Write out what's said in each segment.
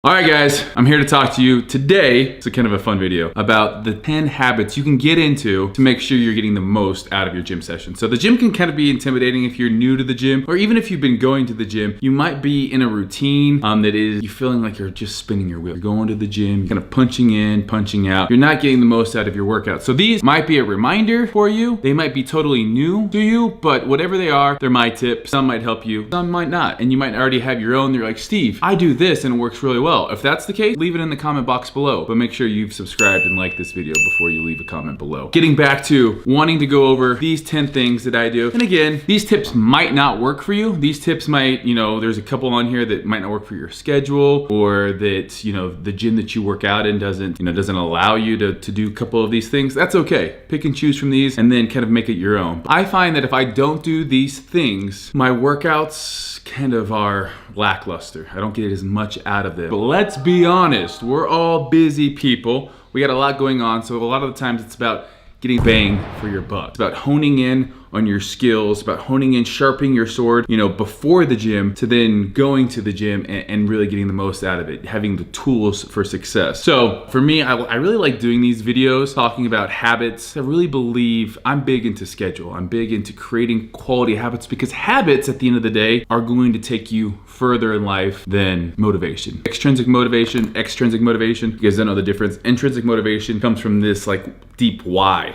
All right, guys, I'm here to talk to you today. It's a kind of a fun video about the 10 habits you can get into to make sure you're getting the most out of your gym session. So the gym can kind of be intimidating if you're new to the gym, or even if you've been going to the gym. You might be in a routine that is you feeling like you're just spinning your wheel. You're going to the gym, kind of punching in, punching out. You're not getting the most out of your workout. So these might be a reminder for you. They might be totally new to you, but whatever they are, they're my tips. Some might help you, some might not. And you might already have your own. You're like, Steve, I do this and it works really well. If that's the case, leave it in the comment box below, but make sure you've subscribed and liked this video before you leave a comment below. Getting back to wanting to go over these 10 things that I do. And again, these tips might not work for you. These tips might, there's a couple on here that might not work for your schedule, or that, the gym that you work out in doesn't allow you to do a couple of these things. That's okay. Pick and choose from these and then kind of make it your own. I find that if I don't do these things, my workouts kind of are lackluster. I don't get as much out of them. But let's be honest, we're all busy people. We got a lot going on, so a lot of the times it's about getting bang for your buck. It's about honing in on your skills, about honing in, sharpening your sword, before the gym, to then going to the gym and really getting the most out of it, having the tools for success. So for me, I really like doing these videos, talking about habits. I really believe I'm big into schedule. I'm big into creating quality habits, because habits at the end of the day are going to take you further in life than motivation. Extrinsic motivation, extrinsic motivation, you guys don't know the difference. Intrinsic motivation comes from this deep why,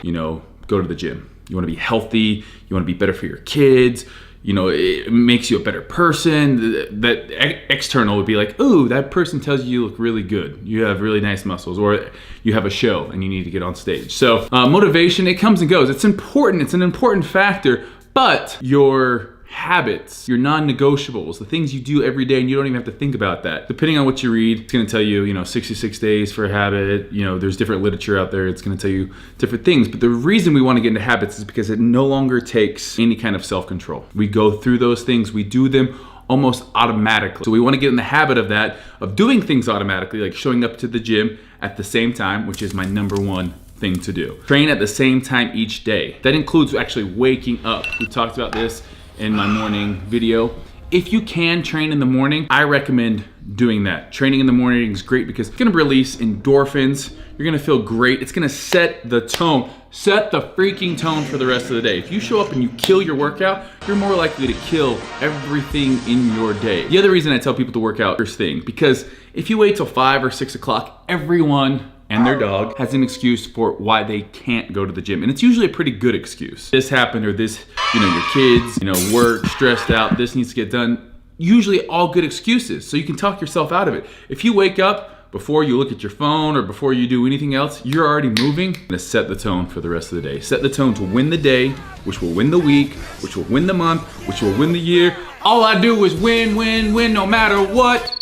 go to the gym. You want to be healthy, you want to be better for your kids, it makes you a better person. That external would be like, ooh, that person tells you look really good. You have really nice muscles, or you have a show and you need to get on stage. So motivation, it comes and goes. It's important, it's an important factor, but your habits, your non-negotiables, the things you do every day, and you don't even have to think about that. Depending on what you read, it's gonna tell you, 66 days for a habit. There's different literature out there. It's gonna tell you different things. But the reason we wanna get into habits is because it no longer takes any kind of self-control. We go through those things, we do them almost automatically. So we wanna get in the habit of that, of doing things automatically, like showing up to the gym at the same time, which is my number one thing to do. Train at the same time each day. That includes actually waking up. We talked about this in my morning video. If you can train in the morning, I recommend doing that. Training in the morning is great because it's gonna release endorphins. You're gonna feel great. It's gonna set the tone. Set the freaking tone for the rest of the day. If you show up and you kill your workout, you're more likely to kill everything in your day. The other reason I tell people to work out first thing, because if you wait till 5 or 6 o'clock, everyone and their dog has an excuse for why they can't go to the gym. And it's usually a pretty good excuse. This happened, or this, your kids, work, stressed out, this needs to get done. Usually all good excuses. So you can talk yourself out of it. If you wake up before you look at your phone or before you do anything else, you're already moving. To set the tone for the rest of the day. Set the tone to win the day, which will win the week, which will win the month, which will win the year. All I do is win, win, win, no matter what.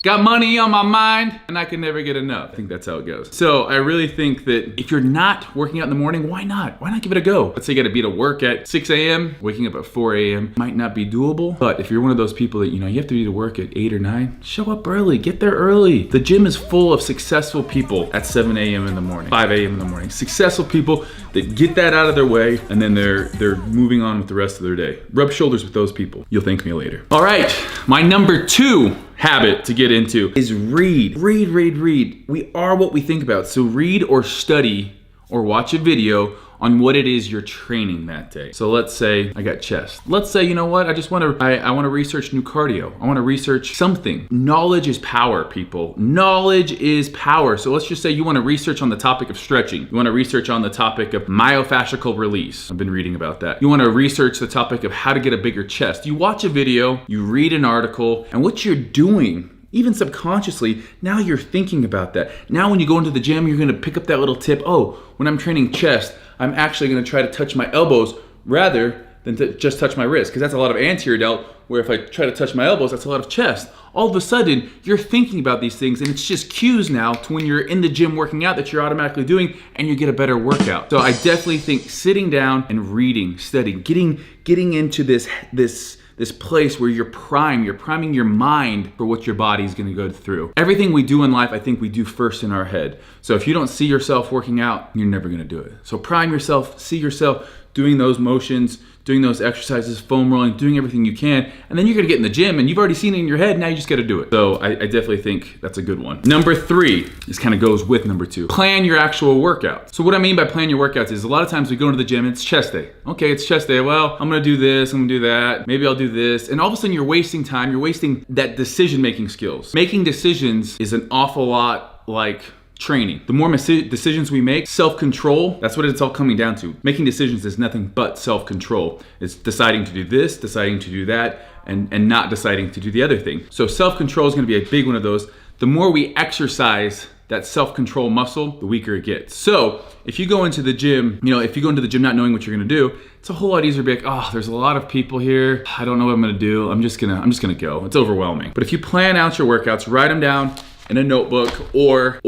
Got money on my mind, and I can never get enough. I think that's how it goes. So I really think that if you're not working out in the morning, why not? Why not give it a go? Let's say you gotta be to work at 6 a.m., waking up at 4 a.m. might not be doable, but if you're one of those people that, you have to be to work at 8 or 9, show up early, get there early. The gym is full of successful people at 7 a.m. in the morning, 5 a.m. in the morning. Successful people that get that out of their way, and then they're moving on with the rest of their day. Rub shoulders with those people. You'll thank me later. All right, my number 2 habit to get into is read. Read, read, read. We are what we think about. So read or study or watch a video on what it is you're training that day. So let's say I got chest. Let's say, I want to research new cardio. I want to research something. Knowledge is power, people. Knowledge is power. So let's just say you want to research on the topic of stretching. You want to research on the topic of myofascial release. I've been reading about that. You want to research the topic of how to get a bigger chest. You watch a video, you read an article, and what you're doing, even subconsciously, now you're thinking about that. Now when you go into the gym, you're gonna pick up that little tip. Oh, when I'm training chest, I'm actually gonna try to touch my elbows rather than to just touch my wrist, because that's a lot of anterior delt, where if I try to touch my elbows, that's a lot of chest. All of a sudden, you're thinking about these things, and it's just cues now to when you're in the gym working out that you're automatically doing, and you get a better workout. So I definitely think sitting down and reading, studying, getting into this place where you're priming your mind for what your body's gonna go through. Everything we do in life, I think we do first in our head. So if you don't see yourself working out, you're never gonna do it. So prime yourself, see yourself doing those motions, doing those exercises, foam rolling, doing everything you can, and then you're gonna get in the gym and you've already seen it in your head, now you just gotta do it. So I definitely think that's a good one. Number 3, this kind of goes with number 2. Plan your actual workout. So what I mean by plan your workouts is a lot of times we go into the gym and it's chest day. Okay, it's chest day. Well, I'm gonna do this, I'm gonna do that, maybe I'll do this. And all of a sudden you're wasting time, you're wasting that decision-making skills. Making decisions is an awful lot like training. The more decisions we make, self-control, that's what it's all coming down to. Making decisions is nothing but self-control. It's deciding to do this, deciding to do that, and not deciding to do the other thing. So self-control is gonna be a big one of those. The more we exercise that self-control muscle, the weaker it gets. So if you go into the gym, if you go into the gym not knowing what you're gonna do, it's a whole lot easier to be like, oh, there's a lot of people here. I don't know what I'm gonna do. I'm just gonna go. It's overwhelming. But if you plan out your workouts, write them down in a notebook, or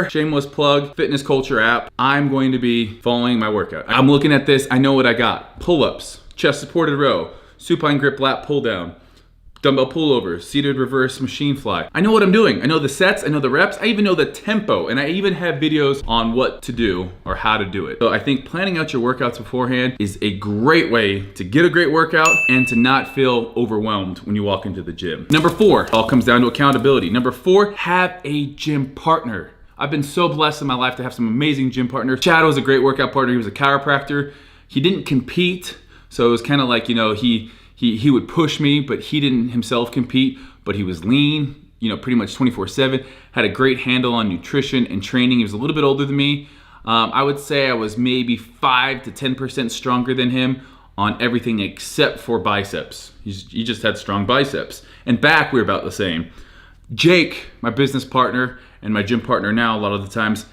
shameless plug, fitness culture app, I'm going to be following my workout. I'm looking at this, I know what I got. Pull-ups, chest supported row, supine grip lat pull down, dumbbell pullovers, seated reverse machine fly. I know what I'm doing. I know the sets, I know the reps, I even know the tempo, and I even have videos on what to do or how to do it. So I think planning out your workouts beforehand is a great way to get a great workout and to not feel overwhelmed when you walk into the gym. Number 4, all comes down to accountability. Number 4, have a gym partner. I've been so blessed in my life to have some amazing gym partners. Chad was a great workout partner. He was a chiropractor. He didn't compete, so it was kind of like, he would push me, but he didn't himself compete, but he was lean, pretty much 24/7, had a great handle on nutrition and training. He was a little bit older than me. I would say I was maybe 5 to 10% stronger than him on everything except for biceps. He just had strong biceps. And back, we were about the same. Jake, my business partner and my gym partner now, a lot of the times,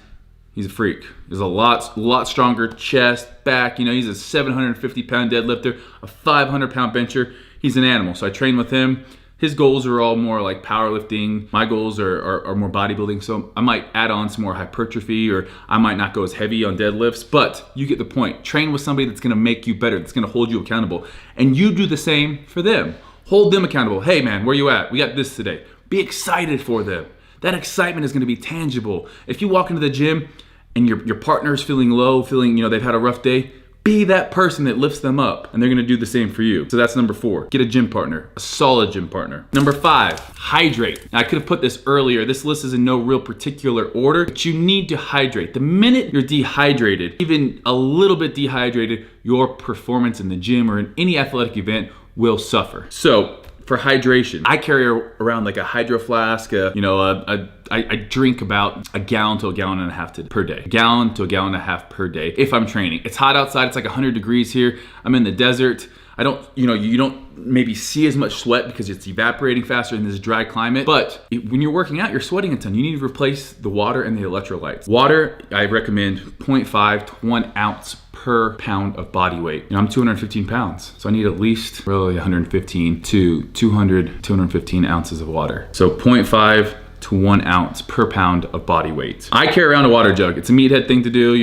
he's a freak. He's a lot stronger chest, back. He's a 750-pound deadlifter, a 500-pound bencher. He's an animal. So I train with him. His goals are all more like powerlifting. My goals are more bodybuilding. So I might add on some more hypertrophy, or I might not go as heavy on deadlifts, but you get the point. Train with somebody that's gonna make you better, that's gonna hold you accountable. And you do the same for them. Hold them accountable. Hey man, where you at? We got this today. Be excited for them. That excitement is gonna be tangible. If you walk into the gym and your partner's feeling low, feeling, they've had a rough day, be that person that lifts them up, and they're gonna do the same for you. So that's number 4. Get a gym partner, a solid gym partner. Number 5, hydrate. Now I could have put this earlier. This list is in no real particular order, but you need to hydrate. The minute you're dehydrated, even a little bit dehydrated, your performance in the gym or in any athletic event will suffer. So for hydration, I carry around like a hydro flask. I drink about a gallon to a gallon and a half per day. A gallon to a gallon and a half per day if I'm training. It's hot outside. It's like 100 degrees here. I'm in the desert. You don't maybe see as much sweat because it's evaporating faster in this dry climate. But when you're working out, you're sweating a ton. You need to replace the water and the electrolytes. Water, I recommend 0.5 to 1 ounce per pound of body weight. I'm 215 pounds, so I need at least really 115 to 215 ounces of water. So 0.5 to 1 ounce per pound of body weight. I carry around a water jug. It's a meathead thing to do.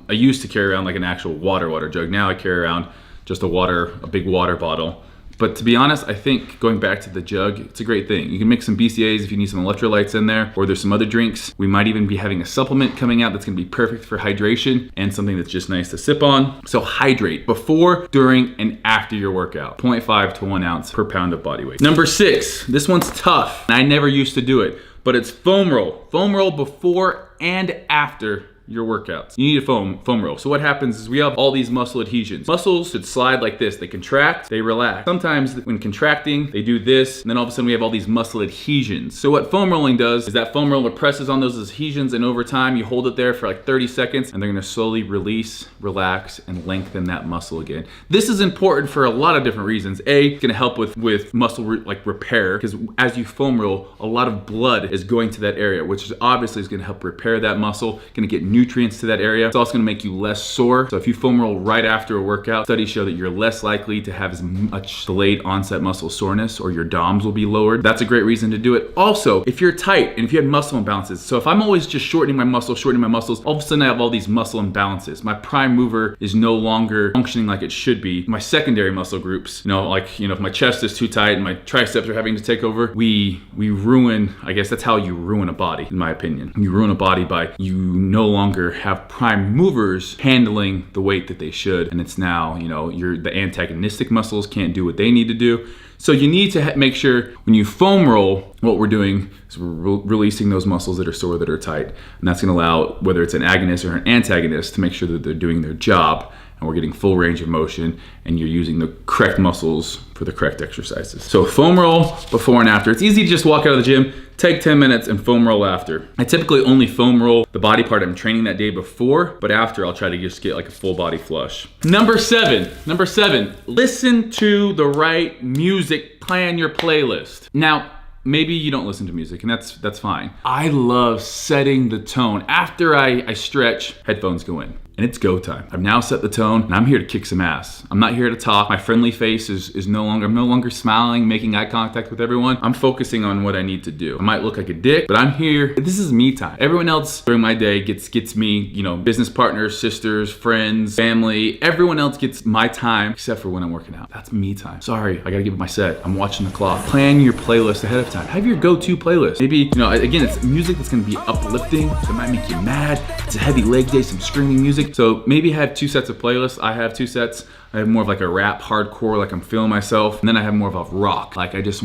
I used to carry around like an actual water jug. Now I carry around just a big water bottle. But to be honest, I think going back to the jug, it's a great thing. You can mix some BCAAs if you need some electrolytes in there, or there's some other drinks. We might even be having a supplement coming out that's gonna be perfect for hydration and something that's just nice to sip on. So hydrate before, during, and after your workout. 0.5 to 1 ounce per pound of body weight. Number 6, this one's tough. I never used to do it, but it's foam roll. Foam roll before and after your workouts. You need a foam roll. So what happens is we have all these muscle adhesions. Muscles should slide like this. They contract, they relax. Sometimes when contracting, they do this, and then all of a sudden we have all these muscle adhesions. So what foam rolling does is that foam roller presses on those adhesions, and over time you hold it there for like 30 seconds, and they're gonna slowly release, relax, and lengthen that muscle again. This is important for a lot of different reasons. A, it's gonna help with muscle repair, because as you foam roll, a lot of blood is going to that area, which is obviously is gonna help repair that muscle, gonna get nutrients to that area. It's also gonna make you less sore. So if you foam roll right after a workout, studies show that you're less likely to have as much delayed onset muscle soreness, or your DOMs will be lowered. That's a great reason to do it. Also, if you're tight and if you have muscle imbalances, so if I'm always just shortening my muscles, all of a sudden I have all these muscle imbalances. My prime mover is no longer functioning like it should be. My secondary muscle groups, if my chest is too tight and my triceps are having to take over, we ruin, I guess that's how you ruin a body, in my opinion. You ruin a body by you no longer longer have prime movers handling the weight that they should. And it's now, the antagonistic muscles can't do what they need to do. So you need to make sure when you foam roll, what we're doing is we're releasing those muscles that are sore, that are tight. And that's gonna allow, whether it's an agonist or an antagonist, to make sure that they're doing their job and we're getting full range of motion and you're using the correct muscles for the correct exercises. So foam roll before and after. It's easy to just walk out of the gym, take 10 minutes and foam roll after. I typically only foam roll the body part I'm training that day before, but after I'll try to just get like a full body flush. Number seven, listen to the right music, plan your playlist. Now, maybe you don't listen to music and that's fine. I love setting the tone. After I stretch, headphones go in. And it's go time. I've now set the tone and I'm here to kick some ass. I'm not here to talk. My friendly face is no longer smiling, making eye contact with everyone. I'm focusing on what I need to do. I might look like a dick, but I'm here. This is me time. Everyone else during my day gets me, business partners, sisters, friends, family. Everyone else gets my time except for when I'm working out. That's me time. Sorry, I gotta give it my set. I'm watching the clock. Plan your playlist ahead of time. Have your go-to playlist. Maybe, again, it's music that's gonna be uplifting. That might make you mad. It's a heavy leg day, some screaming music. So maybe have 2 sets of playlists. I have 2 sets. I have more of like a rap, hardcore, like I'm feeling myself. And then I have more of a rock, like I just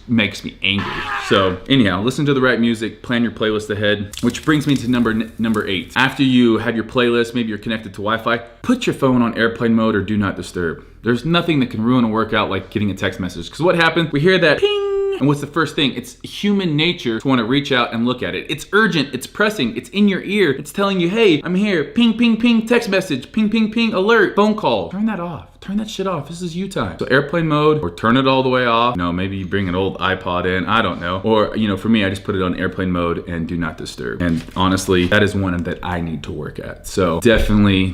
makes me angry. So anyhow, listen to the right music, plan your playlist ahead, which brings me to number 8. After you have your playlist, maybe you're connected to Wi-Fi, put your phone on airplane mode or do not disturb. There's nothing that can ruin a workout like getting a text message. Because what happens, we hear that ping. And what's the first thing? It's human nature to want to reach out and look at it. It's urgent, it's pressing, it's in your ear. It's telling you, hey, I'm here. Ping, ping, ping, text message. Ping, ping, ping, alert, phone call. Turn that off. Turn that shit off. This is you time. So airplane mode or turn it all the way off. Maybe you bring an old iPod in. I don't know. Or, for me, I just put it on airplane mode and do not disturb. And honestly, that is one that I need to work at. So definitely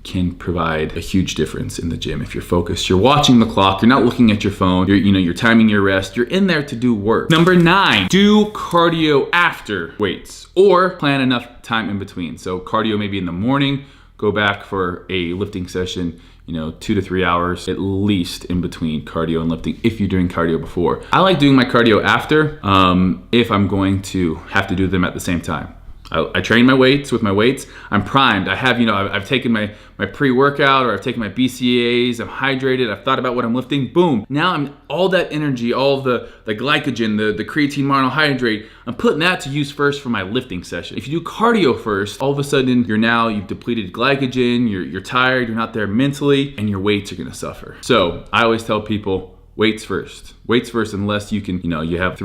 can provide a huge difference in the gym. If you're focused, you're watching the clock, you're not looking at your phone, you're timing your rest, you're in there to do work. Number 9, do cardio after weights or plan enough time in between. So cardio maybe in the morning, go back for a lifting session, 2 to 3 hours at least in between cardio and lifting if you're doing cardio before. I like doing my cardio after if I'm going to have to do them at the same time. I train my weights with my weights. I'm primed. I have, I've taken my pre-workout or I've taken my BCAAs. I'm hydrated. I've thought about what I'm lifting. Boom. Now I'm all that energy, all of the glycogen, the creatine monohydrate. I'm putting that to use first for my lifting session. If you do cardio first, all of a sudden you've depleted glycogen. You're tired. You're not there mentally, and your weights are gonna suffer. So I always tell people weights first. Weights first, unless you can, you have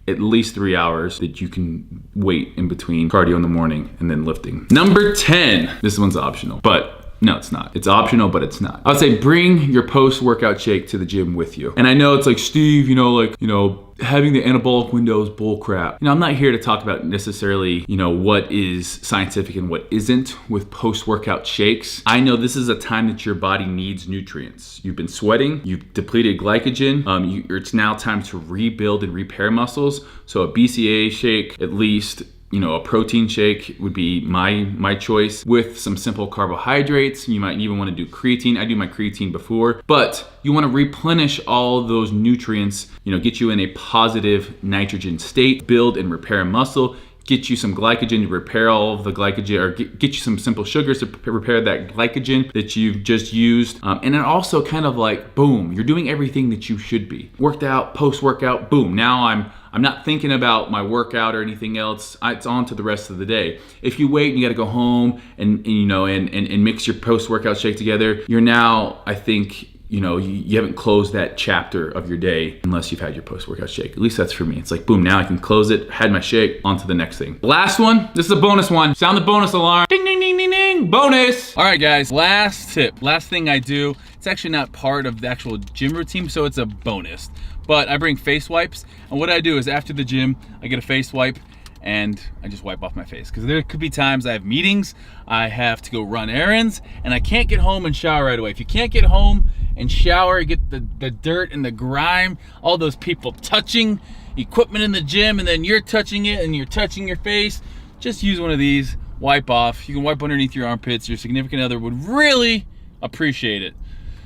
at least 3 hours that you can wait in between cardio in the morning and then lifting. Number 10, this one's optional, but no, it's not. It's optional, but it's not. I would say bring your post-workout shake to the gym with you. And I know it's like, Steve, having the anabolic window is bull crap. I'm not here to talk about necessarily, what is scientific and what isn't with post-workout shakes. I know this is a time that your body needs nutrients. You've been sweating, you've depleted glycogen. It's now time to rebuild and repair muscles. So a BCAA shake, at least, a protein shake would be my choice with some simple carbohydrates. You might even want to do creatine. I do my creatine before, but you want to replenish all those nutrients, get you in a positive nitrogen state, build and repair muscle, get you some glycogen to repair all of the glycogen, or get you some simple sugars to repair that glycogen that you've just used. And then also kind of like, boom, you're doing everything that you should be. Worked out, post-workout, boom, now I'm not thinking about my workout or anything else. It's on to the rest of the day. If you wait and you got to go home and mix your post-workout shake together, you're now, I think, you haven't closed that chapter of your day unless you've had your post-workout shake. At least that's for me. It's like, boom, now I can close it, had my shake, on to the next thing. Last one, this is a bonus one. Sound the bonus alarm. Ding, ding, ding, ding, ding, bonus. All right, guys, last tip, last thing I do. It's actually not part of the actual gym routine, so it's a bonus. But I bring face wipes, and what I do is after the gym, I get a face wipe, and I just wipe off my face. Because there could be times I have meetings, I have to go run errands, and I can't get home and shower right away. If you can't get home and shower, get the dirt and the grime, all those people touching equipment in the gym, and then you're touching it and you're touching your face, just use one of these, wipe off. You can wipe underneath your armpits. Your significant other would really appreciate it.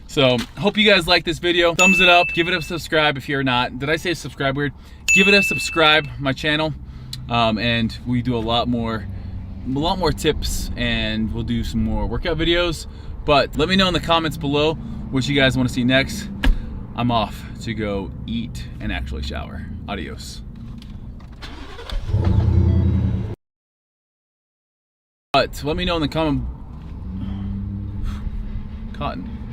So hope you guys like this video. Thumbs it up, give it a subscribe if you're not. Did I say subscribe weird? Give it a subscribe, my channel. And we do a lot more lot more tips, and we'll do some more workout videos. But let me know in the comments below what you guys want to see next. I'm off to go eat and actually shower. Adios. But let me know in the comment. Cotton.